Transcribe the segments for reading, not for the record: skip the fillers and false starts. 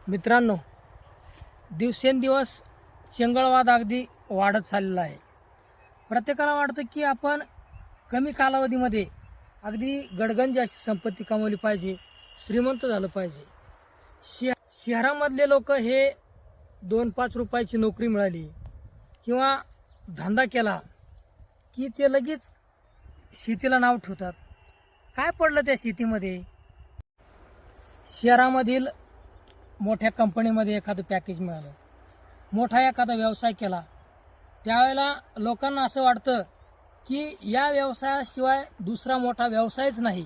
मित्रांनो, दिवसेंदिवस चंगळवाद अगदी वाढत चाललेला आहे. प्रत्येकाला वाटतं की आपण कमी कालावधीमध्ये अगदी गडगंज अशी संपत्ती कमवली पाहिजे, श्रीमंत झालं पाहिजे. शहरामधले लोक हे 2-5 रुपयाची नोकरी मिळाली किंवा धंदा केला की ते लगेच शेतीला नाव ठेवतात. काय पडलं त्या शेतीमध्ये? शहरामधील मोठ्या कंपनीमध्ये एखादं पॅकेज मिळालं, मोठा एखादा व्यवसाय केला, त्यावेळेला लोकांना असं वाटतं की या व्यवसायाशिवाय दुसरा मोठा व्यवसायच नाही,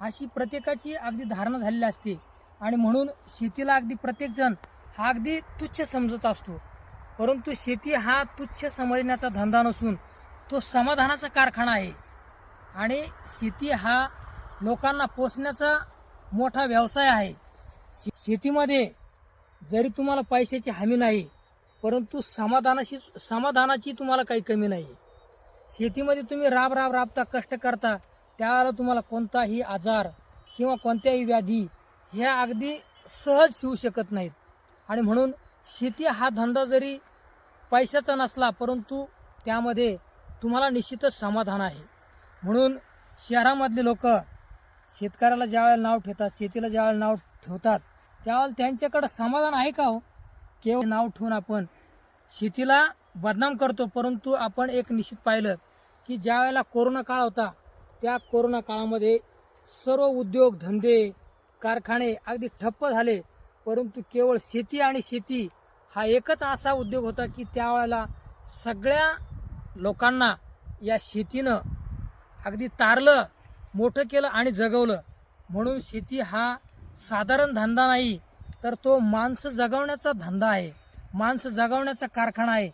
अशी प्रत्येकाची अगदी धारणा झालेली असते. आणि म्हणून शेतीला अगदी प्रत्येकजण हा अगदी तुच्छ समजत असतो. परंतु शेती हा तुच्छ समजण्याचा धंदा नसून तो समाधानाचा कारखाना आहे. आणि शेती हा लोकांना पोसण्याचा मोठा व्यवसाय आहे. शेतीमध्ये जरी तुम्हाला पैशाची हमी नाही, परंतु समाधानाची तुम्हाला काही कमी नाही. शेतीमध्ये तुम्ही राबता, कष्ट करता, त्यावेळेला तुम्हाला कोणताही आजार किंवा कोणत्याही व्याधी ह्या अगदी सहज शिवू शकत नाहीत. आणि म्हणून शेती हा धंदा जरी पैशाचा नसला, परंतु त्यामध्ये तुम्हाला निश्चितच समाधान आहे. म्हणून शहरामधले लोक शेतकऱ्याला ज्यावेळेला नाव ठेवतात, शेतीला ज्यावेळेला नाव ठेवतात, त्यावेळेला त्यांच्याकडं समाधान आहे का हो? केवळ नाव ठेवून आपण शेतीला बदनाम करतो. परंतु आपण एक निश्चित पाहिलं की ज्या वेळेला कोरोना काळ होता, त्या कोरोना काळामध्ये सर्व उद्योग धंदे कारखाने अगदी ठप्प झाले. परंतु केवळ शेती आणि शेती हा एकच असा उद्योग होता की त्यावेळेला सगळ्या लोकांना या शेतीनं अगदी तारलं, मोठं केलं आणि जगवलं. म्हणून शेती हा साधारण धंदा नाही, तर तो माणसं जगवण्याचा धंदा आहे, माणसं जगवण्याचा कारखाना आहे.